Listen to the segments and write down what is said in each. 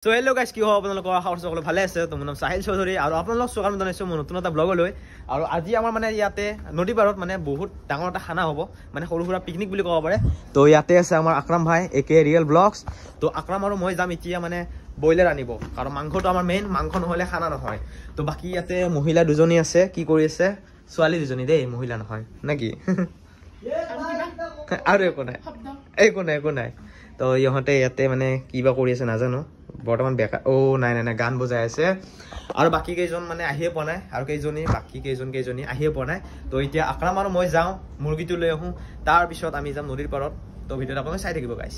So hello guys, কি হ'ব আপোনালোকৰ আশা কৰিছো সকলো ভালে আছে। তো মোৰ নাম সাহিল চৌধুৰী আৰু আপোনালোক স্বাগতম জনাইছো মোৰ নতুন এটা ব্লগলৈ। আৰু আজি আমাৰ মানে ইয়াতে নদী পাৰত মানে বহুত ডাঙৰ এটা খানা হ'ব, মানে সৰু সুৰা পিকনিক বুলি ক'ব পাৰে। তো ইয়াতে আছে আমাৰ আকৰাম ভাই একে ৰিয়েল ব্লগছ। তো আকৰাম আৰু মই যাম এতিয়া মানে বইলাৰ আনিব, কাৰণ মাংসটো আমাৰ মেইন, মাংস নহ'লে খানা নহয়। তো বাকী ইয়াতে মহিলা দুজনী আছে, কি কৰি আছে? ছোৱালী দুজনী দেই, মহিলা নহয় নেকি? আৰু একো নাই, একো নাই। তো ইহঁতে ইয়াতে মানে কিবা কৰি আছে নাজানো, বৰ্তমান বেকাৰ। নাই গান বজাই আছে। আৰু বাকী কেইজন মানে আহিয়ে পোৱা নাই, আৰু বাকী কেইজনী আহিয়ে পোৱা নাই। তো এতিয়া আকৰাম আৰু মই যাওঁ, মুৰ্গীটো লৈ আহোঁ, তাৰপিছত আমি যাম নদীৰ পাৰত। তো ভিডিঅ'ত আপোনালোকে চাই থাকিব গাইছ,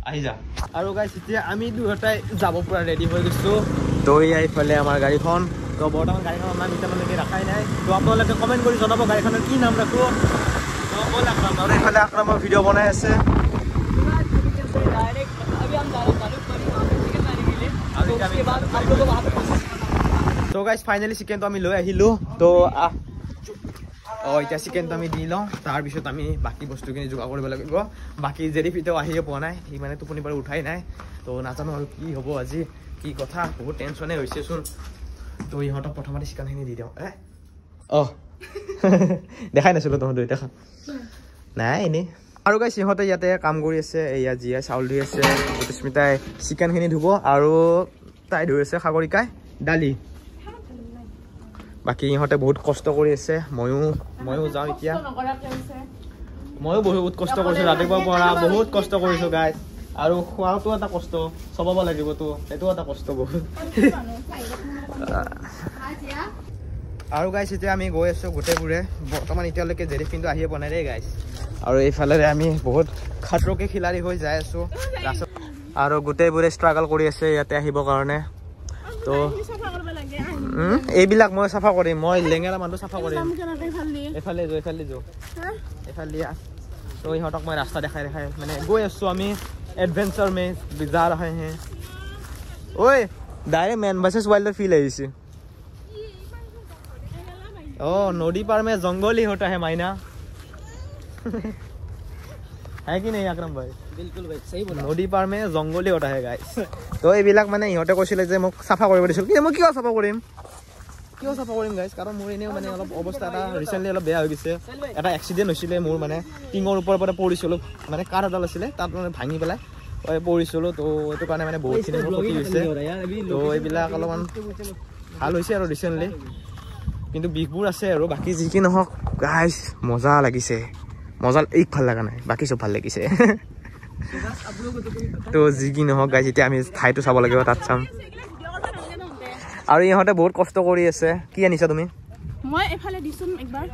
আহি যা। আৰু গাইছ এতিয়া আমি দুয়োটাই যাব পৰা ৰেডি হৈ গৈছোঁ। তো এইফালে আমাৰ গাড়ীখন। তো বৰ্তমান গাড়ীখনৰ নাম এতিয়ালৈকে ৰখাই নাই। তো আপোনালোকে কমেণ্ট কৰি জনাব গাড়ীখনৰ কি নাম ৰাখোঁ। তো ব'ল আকৰাম, আৰু এইফালে আকৰামৰ ভিডিঅ' বনাই আছে। তো গাইজ ফাইনেলি চিকেনটো আমি লৈ আহিলোঁ। তো এতিয়া চিকেনটো আমি দি লওঁ, তাৰপিছত আমি বাকী বস্তুখিনি যোগাৰ কৰিব লাগিব। বাকী জেৰিফিতেও আহিয়ে পোৱা নাই, সি মানে টোপনি পৰা উঠাই নাই। তো নাজানো আৰু কি হ'ব আজি, কি কথা, বহুত টেনশ্যনে হৈছেচোন। তো ইহঁতক প্ৰথমতে চিকেনখিনি দি দিওঁ। দেখাই নাছিলোঁ তহঁত দেখা নাই এনেই। আৰু গাইছ সিহঁতে ইয়াতে কাম কৰি আছে, এয়া জীয়াই চাউল ধুই আছে, জ্যোতিস্মিতাই চিকেনখিনি ধুব, আৰু তাই ধুই আছে সাগৰিকাই দালি। বাকী ইহঁতে বহুত কষ্ট কৰি আছে, ময়ো যাওঁ এতিয়া। ময়ো বহুত কষ্ট কৰিছোঁ ৰাতিপুৱাৰ পৰা, বহুত কষ্ট কৰিছোঁ গাইছ। আৰু খোৱাটো এটা কষ্ট, চবাব লাগিবতো, সেইটো এটা কষ্ট বহুত। আৰু গাইছ এতিয়া আমি গৈ আছোঁ গোটেইবোৰে, বৰ্তমান এতিয়ালৈকে জেৰিফিনটো আহিয়ে পোৱা নাই দেই গাইছ। আৰু এইফালেৰে আমি বহুত খাতৰকে খিলাৰী হৈ যাই আছোঁ ৰাস্তাত, আৰু গোটেইবোৰে ষ্ট্ৰাগল কৰি আছে ইয়াতে আহিবৰ কাৰণে। তো এইবিলাক মই চাফা কৰিম, মই লেঙেৰা মানুহটো চাফা কৰিম। এইফালে দিয়া। তো ইহঁতক মই ৰাস্তা দেখাই মানে গৈ আছোঁ আমি, এডভেঞ্চাৰ মে যা ৰহে হে। ডাইৰেক্ট মেন ভাৰ্চেছ ৱাইল্ডৰ ফিল আহিছে। নদী পাৰ মে জংগলি হোতা হে মাইনা। है कि नहीं আকৰাম ভাই? बिल्कुल भाई सही बोला, নদী পাৰ মে জংগলি হোতা হে গাইছ। তো এইবিলাক মানে ইহঁতে কৈছিলে যে মোক চাফা কৰিব দিছিল, কিন্তু মই কিয় চাফা কৰিম গাইছ, কাৰণ মোৰ এনেও মানে অলপ অৱস্থা এটা ৰিচেণ্টলি অলপ বেয়া হৈ গৈছে। এটা এক্সিডেণ্ট হৈছিলে মোৰ, মানে টিঙৰ ওপৰৰ পৰা পৰিছিলোঁ, মানে কাৰ এডাল আছিলে তাত মানে ভাঙি পেলাই পৰিছিলোঁ। তো এইটো কাৰণে মানে বহুতখিনি মোৰ ক্ষতি হৈছে। তো এইবিলাক অলপমান ভাল হৈছে আৰু ৰিচেণ্টলি, কিন্তু বিষবোৰ আছে আৰু। বাকী যি কি নহওক গাইছ, মজা লাগিছে। এই ভাল লগা নাই, বাকী চব ভাল লাগিছে। তো যি কি নহওক গাইছ, এতিয়া আমি ঠাইটো চাব লাগিব, তাত চাম। আৰু ইহঁতে বহুত কষ্ট কৰি আছে। কি আনিছা তুমি? মই এফালে দিছোঁ একবাৰ,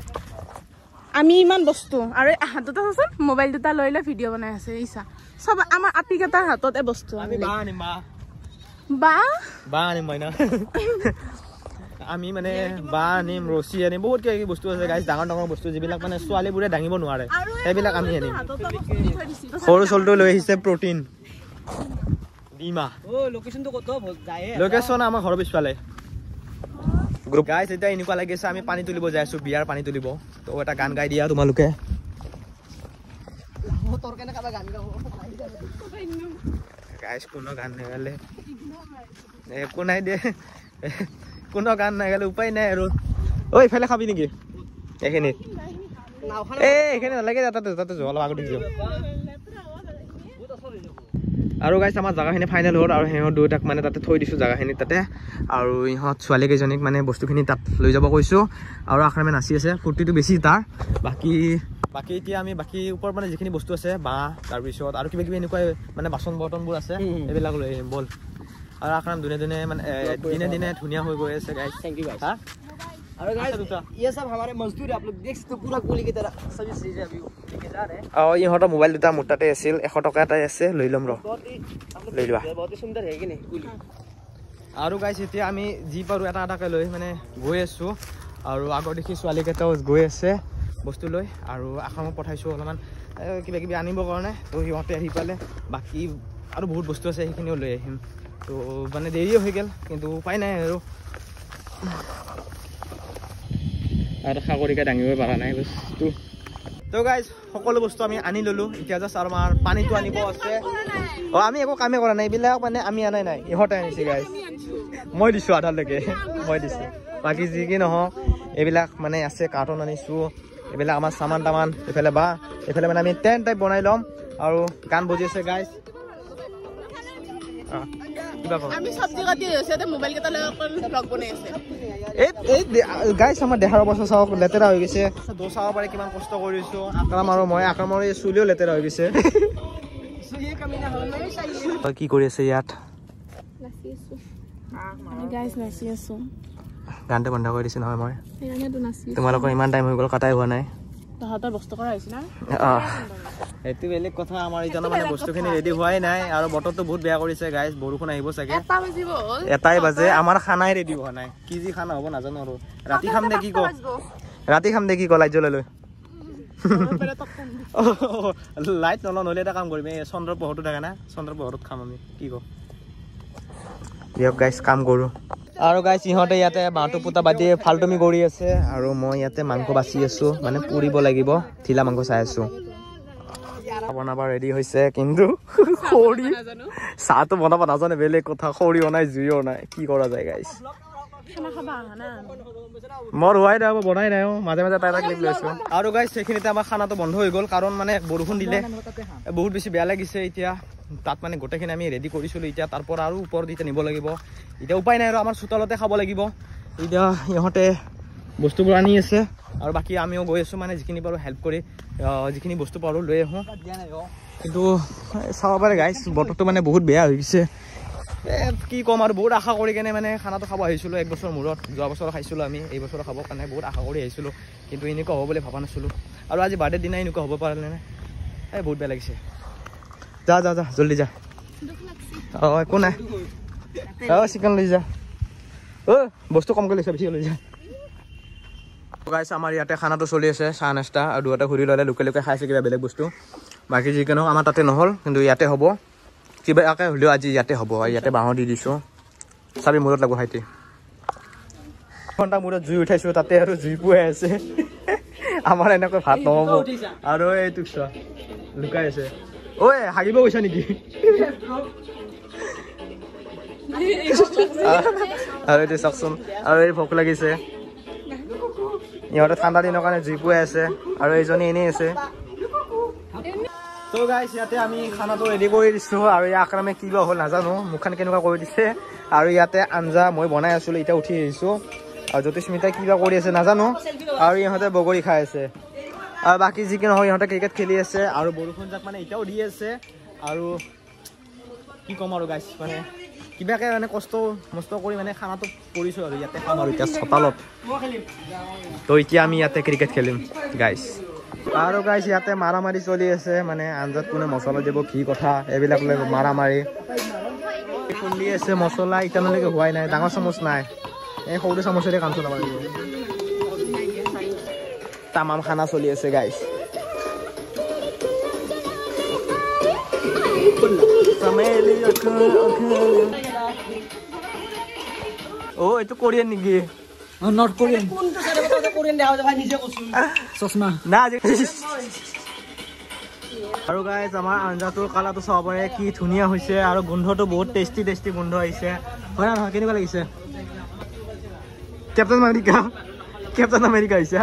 আমি ইমান বস্তু, আৰু হাতত আছোন মোবাইল দুটা লৈ ভিডিঅ' বনাই আছে। ইচ্ছা চব আমাৰ আপিকেইটাৰ হাততে বস্তু। আমি মানে বাঁহ আনিম, ৰছী আনিম, বহুত কিবা কিবি বস্তু আছে গাইছ, ডাঙৰ বস্তু যিবিলাক মানে ছোৱালীবোৰে দাঙিব নোৱাৰে, সেইবিলাক আমি আনিম। সৰু চলটো লৈ আহিছে প্ৰটিন ডিমা। লোকেশ্যন আমাৰ ঘৰৰ পিছফালে। গ্ৰুপ গাইছ এতিয়া এনেকুৱা লাগিছে আমি পানী তুলিব যাই আছোঁ, বিয়াৰ পানী তুলিব। তো এটা গান গাই দিয়া তোমালোকে। গাইছ কোনো গান নাগালে একো নাই দে, কোনো গান নাগালে উপায় নাই আৰু। ইফালে খাবি নেকি? এইখিনিত এইখিনি নালাগে, তাতে যোৱা অলপ আগত যোৱা। আৰু গাইছ আমাৰ জেগাখিনি ফাইনেল হ'ল, আৰু সিহঁত দুয়োটাক মানে তাতে থৈ দিছোঁ জেগাখিনি তাতে। আৰু ইহঁত ছোৱালী কেইজনীক মানে বস্তুখিনি তাত লৈ যাব কৈছোঁ। আৰু আকৰামে নাচি আছে, ফূৰ্তিটো বেছি তাৰ। বাকী এতিয়া আমি বাকী ওপৰত মানে যিখিনি বস্তু আছে, বাঁহ, তাৰপিছত আৰু কিবা কিবি এনেকুৱা মানে বাচন বৰ্তনবোৰ আছে, এইবিলাক লৈ আহিম বল। আৰু আকৰাম দিনে দিনে ধুনীয়া হৈ গৈ আছে গাইছ। Thank you guys. और गाइस ये सब हमारे मजदूर है, आप लोग देख सकते हो, पूरा गोली की तरह सभी चीजें अभी लेके जा रहे हैं। इহঁতৰ মোবাইল দুটা মোৰ তাতে আছিল, 100 টকা এটাই আছে, লৈ ল'ম ৰ। লৈ লোৱা, বহুত সুন্দৰ है कि नहीं गोली। আৰু গাইছ এতিয়া আমি যি পাৰোঁ এটা এটাকৈ লৈ মানে গৈ আছোঁ। আৰু আগৰ দেখি ছোৱালীকেইটাও গৈ আছে বস্তু লৈ, আৰু আকৰামক পঠাইছোঁ অলপমান কিবা কিবি আনিবৰ কাৰণে। তো সিহঁতে আহি পালে, বাকী আৰু বহুত বস্তু আছে সেইখিনিও লৈ আহিম। তো মানে দেৰিও হৈ গ'ল, কিন্তু উপায় নাই আৰু সাগৰিকা দাঙিবই পৰা নাই বস্তু। তো গাইজ সকলো বস্তু আমি আনি ললো এতিয়া জাষ্ট আৰু আমাৰ পানীটো আনিব আছে আমি একো কামে কৰা নাই এইবিলাক মানে আমি আনাই নাই ইহঁতে আনিছে গাইজ মই দিছোঁ আধালৈকে মই দিছোঁ বাকী যি কি নহওক এইবিলাক মানে আছে কাৰ্টন আনিছোঁ এইবিলাক আমাৰ চামান তামান এইফালে বা এইফালে মানে আমি টেণ্ট টাইপ বনাই ল'ম আৰু গান বজি আছে গাইজ গাইজ আমাৰ দেহাৰ অৱস্থা চাওক লেতেৰা হৈ গৈছে চাব পাৰে কিমান কষ্ট কৰিছোঁ আক্ৰাম আৰু মই আক্ৰামৰ এই চুলিও লেতেৰা হৈ গৈছে কি কৰি আছে ইয়াত গানটো বন্ধ কৰি দিছোঁ নহয় মই তোমালোকৰ ইমান টাইম হৈ গ'ল কাটাই হোৱা নাই এইটো বেলেগ কথা আমাৰ ইজনে মানে বস্তুখিনি ৰেডি হোৱাই নাই আৰু বতৰটো বহুত বেয়া কৰিছে গাইজ বৰষুণ আহিব চাগে 1টাই বাজে আমাৰ খানাই ৰেডি হোৱা নাই কি যি খানা হ'ব নাজানো আৰু ৰাতি খাম দে কি ক লাইট জ্বলাই লৈ লাইট নলওঁ নহ'লে এটা কাম কৰিম এই চন্দ্ৰৰ পোহৰটো থাকে না চন্দ্ৰৰ পোহৰত খাম আমি কি ক দিয়ক গাইজ কাম কৰোঁ আৰু গাইজ ইহঁতে ইয়াতে বাঁহটো পোতা বাদি ফাল্টুমি কৰি আছে আৰু মই ইয়াতে মাংস বাচি আছোঁ মানে পুৰিব লাগিব ঢিলা মাংস চাই আছোঁ বনাব ৰেডি হৈছে কিন্তু খৰি চাহটো বনাব নাজানে বেলেগ কথা খৰিও নাই জুইও নাই কি কৰা যায় গাইজ মোৰ হোৱাই নাই বনাই নাই মাজে মাজে এটা ক্লিপ লৈছোঁ আৰু গাইজ সেইখিনিতে আমাৰ খানাটো বন্ধ হৈ গ'ল কাৰণ মানে বৰষুণ দিলে বহুত বেছি বেয়া লাগিছে এতিয়া তাত মানে গোটেইখিনি আমি ৰেডি কৰিছিলোঁ এতিয়া তাৰ পৰা আৰু ওপৰত এতিয়া নিব লাগিব এতিয়া উপায় নাই আৰু আমাৰ চোতালতে খাব লাগিব এতিয়া ইহঁতে বস্তুবোৰ আনি আছে আৰু বাকী আমিও গৈ আছোঁ মানে যিখিনি পাৰোঁ হেল্প কৰি যিখিনি বস্তু পাৰোঁ লৈ আহোঁ কিন্তু চাব পাৰে গাইজ বতৰটো মানে বহুত বেয়া হৈ গৈছে কি ক'ম আৰু বহুত আশা কৰি কেনে মানে খানাটো খাব আহিছিলোঁ 1 বছৰ মূৰত যোৱা বছৰ খাইছিলোঁ আমি এই বছৰ খাবৰ কাৰণে বহুত আশা কৰি আহিছিলোঁ কিন্তু এনেকুৱা হ'ব বুলি ভবা নাছিলোঁ আৰু আজি বাৰ্থডে দিনাই এনেকুৱা হ'ব পাৰিলে নে বহুত বেয়া লাগিছে যা জল্দি যা একো নাই চিকেন লৈ যা বস্তু কমকৈ লৈছে বেছি লৈ যা গাইছ আমাৰ ইয়াতে খানাটো চলি আছে চাহ নাস্তা আৰু 2টা ঘূৰি ল'লে লোকে খাইছে কিবা বেলেগ বস্তু বাকী যি নহওক আমাৰ তাতে নহ'ল কিন্তু ইয়াতে হ'ব কিবাকে হ'লেও আজি ইয়াতে হ'ব ইয়াতে বাঁহৰ দি দিছোঁ চাবি মূৰত লাগব ভাইটি ঘণ্টা মূৰত জুই উঠাইছোঁ তাতে আৰু জুই পুৱাই আছে আমাৰ এনেকৈ ভাত নহ'ব আৰু এইটো চোৱা লুকাই আছে ঐ হাগিব গৈছা নেকি আৰু এইটো চাওকচোন আৰু এই ভোক লাগিছে ইহঁতে ঠাণ্ডা দিনৰ কাৰণে জুই পুৱাই আছে আৰু এইজনী এনেই আছে তো গাইছ ইয়াতে আমি খানাটো ৰেডি কৰি দিছোঁ আৰু এই আক্ৰামে কি বা হ'ল নাজানো মুখখন কেনেকুৱা কৰি দিছে আৰু ইয়াতে আঞ্জা মই বনাই আছিলোঁ এতিয়া উঠি আহিছোঁ আৰু জ্যোতিস্মিতাই কিবা কৰি আছে নাজানো আৰু ইহঁতে বগৰী খাই আছে আৰু বাকী যি কি নহয় ইহঁতে ক্ৰিকেট খেলি আছে আৰু বৰষুণ যাক মানে এতিয়াও দি আছে আৰু কি ক'ম আৰু গাইছ মানে কিবাকে মানে কষ্ট কৰি মানে খানাটো কৰিছোঁ আৰু ইয়াতে খাম আৰু এতিয়া চোতালত তো এতিয়া আমি ইয়াতে ক্ৰিকেট খেলিম গাইছ আৰু গাইছ ইয়াতে মাৰামাৰি চলি আছে মানে আঞ্জাত কোনে মছলা দিব কি কথা এইবিলাক লৈ মাৰামাৰি খুন্দি আছে মছলা এতিয়ালৈকে হোৱাই নাই ডাঙৰ চামুচ নাই এই সৰু চামুচেৰে কাম চলাব লাগিব তামাম খানা চলি আছে গাইছ এইটো কোৰিয়ান নেকি নৰ্থ কোৰিয়ান আৰু গাইজ আমাৰ আঞ্জাটোৰ কালাৰটো চাব পাৰে কি ধুনীয়া হৈছে আৰু গোন্ধটো বহুত টেষ্টি গোন্ধ আহিছে হয় না নহয় কেনেকুৱা লাগিছে কেপ্টেইন আমেৰিকা হৈছে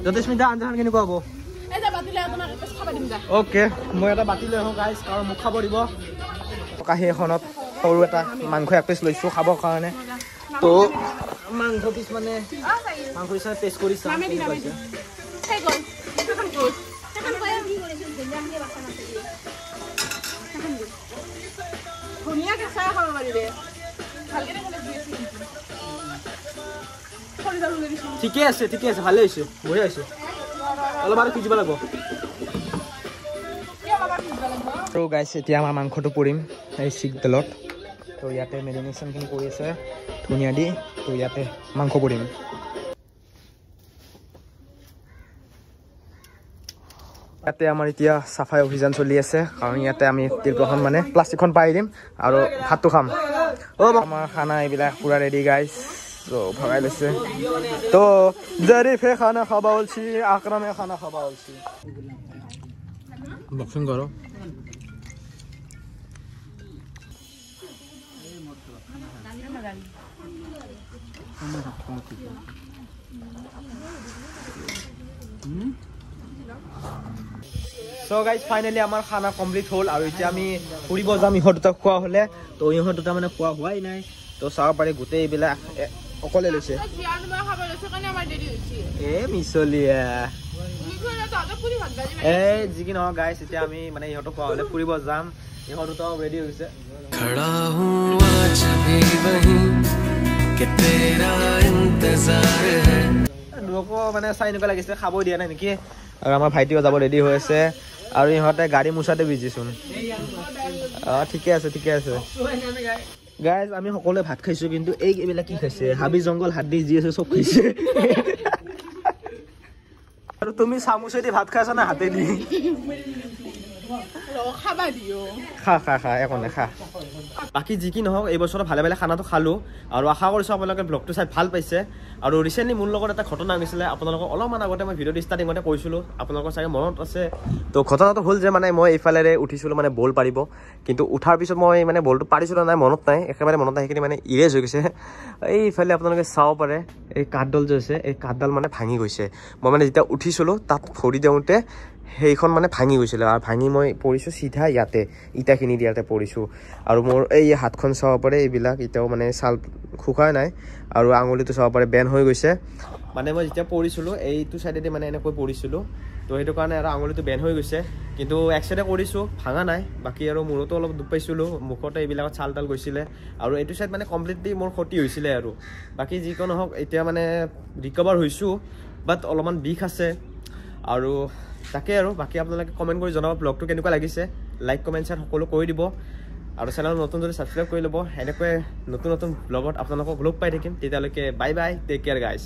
জ্যোতিস্মিতা আঞ্জাখন কেনেকুৱা হ'ব অ'কে মই এটা বাতি লৈ আহোঁ গাইজ আৰু মোক খাব দিব কাঁহী এখনত সৰু এটা মাংস 1 পিচ লৈছোঁ খাবৰ কাৰণে তো মাংস পিচ মানে মাংস পিচ টেষ্ট কৰি চাম ঠিকে আছে ভালে হৈছে বঢ়িয়া হৈছে অলপ আৰু সিজিব লাগিব আৰু গাইছ এতিয়া আমাৰ মাংসটো পৰিম এই চিক তেলত তো ইয়াতে মেৰিনেশ্যনখিনি কৰি আছে ধুনীয়া দি তো ইয়াতে মাংস পৰিম ইয়াতে আমাৰ এতিয়া চাফাই অভিযান চলি আছে কাৰণ ইয়াতে আমি তিলখন মানে প্লাষ্টিকখন পাই দিম আৰু ভাতটো খাম আমাৰ খানা এইবিলাক পুৰা ৰেডি গাইছ তো ভাগাই লৈছে তো জাৰিফে খানা খাবা বলছি আকৰামে খানা খাবা বলছি বক্সিং কৰো So guys, finally আমাৰ খানা কমপ্লিট হ'ল আৰু এতিয়া আমি ফুৰিব যাম ইহঁত দুটা খোৱা হ'লে তো ইহঁত দুটা মানে খোৱা হোৱাই নাই তো চাব পাৰি গোটেই এইবিলাক অকলে লৈছে মিছলিয়া এই যি কি নহওক গাইছ এতিয়া আমি মানে ইহঁতক খোৱা হ'লে ফুৰিব যাম ইহঁত দুটাও ৰেডি হৈছে खड़ा हूँ आज भी वहीं कि तेरा इंतजार है লোক মানে চাই এনেকুৱা লাগিছে খাবই দিয়া নাই নেকি আৰু আমাৰ ভাইটিও যাব ৰেডি হৈ আছে আৰু ইহঁতে গাড়ী মুছাতে বিজিচোন ঠিকে আছে গাইজ আমি সকলোৱে ভাত খাইছো কিন্তু এইবিলাক কি খাইছে হাবি জংঘল হাতদি যি আছে চব খাইছে আৰু তুমি চামুচেদি ভাত খাইছা না হাতেদি খা একো নাই খা বাকী যি কি নহওক এই বছৰ ভালে ভালে খানাটো খালোঁ আৰু আশা কৰিছোঁ আপোনালোকে ব্লগটো চাই ভাল পাইছে আৰু ৰিচেণ্টলি মোৰ লগত এটা ঘটনা হৈছিলে আপোনালোকক অলপমান আগতে মই ভিডিঅ'টো ষ্টাৰ্টিঙতে কৈছিলোঁ আপোনালোকৰ চাগে মনত আছে তো ঘটনাটো হ'ল যে মানে মই এইফালেৰে উঠিছিলোঁ মানে বল পাৰিব কিন্তু উঠাৰ পিছত মই মানে বলটো পাৰিছিলোঁ নাই মনত নাই একেবাৰে মনত নাই সেইখিনি মানে ইৰেজ হৈ গৈছে এইফালে আপোনালোকে চাব পাৰে এই কাঠডাল যে আছে এই কাঠডাল মানে ভাঙি গৈছে মই মানে যেতিয়া উঠিছিলোঁ তাত ভৰি দিওঁতে সেইখন মানে ভাঙি গৈছিলে আৰু ভাঙি মই পৰিছোঁ চিধা ইয়াতে ইটাখিনি দিয়াতে পৰিছোঁ আৰু মোৰ এই হাতখন চাব পাৰে এইবিলাক এতিয়াও মানে ছাল শুকাই নাই আৰু আঙুলিটো চাব পাৰে বেন হৈ গৈছে মানে মই যেতিয়া পৰিছিলোঁ এইটো চাইডেদি মানে এনেকৈ পৰিছিলোঁ তো সেইটো কাৰণে আৰু আঙুলিটো বেন হৈ গৈছে কিন্তু এক্সৰে কৰিছোঁ ভাঙা নাই বাকী আৰু মূৰতো অলপ দুখ পাইছিলোঁ মুখতে এইবিলাকত ছাল তাল গৈছিলে আৰু এইটো চাইড মানে কমপ্লিটলি মোৰ ক্ষতি হৈছিলে আৰু বাকী যিকোনো হওক এতিয়া মানে ৰিকভাৰ হৈছোঁ বাট অলপমান বিষ আছে আৰু তাকে আৰু বাকী আপোনালোকে কমেণ্ট কৰি জনাব ব্লগটো কেনেকুৱা লাগিছে লাইক কমেণ্ট শ্বেয়াৰ সকলো কৰি দিব আৰু চেনেল নতুন যদি ছাবস্ক্ৰাইব কৰি ল'ব এনেকৈ নতুন ব্লগত আপোনালোকক লগ পাই থাকিম তেতিয়ালৈকে bye bye take care guys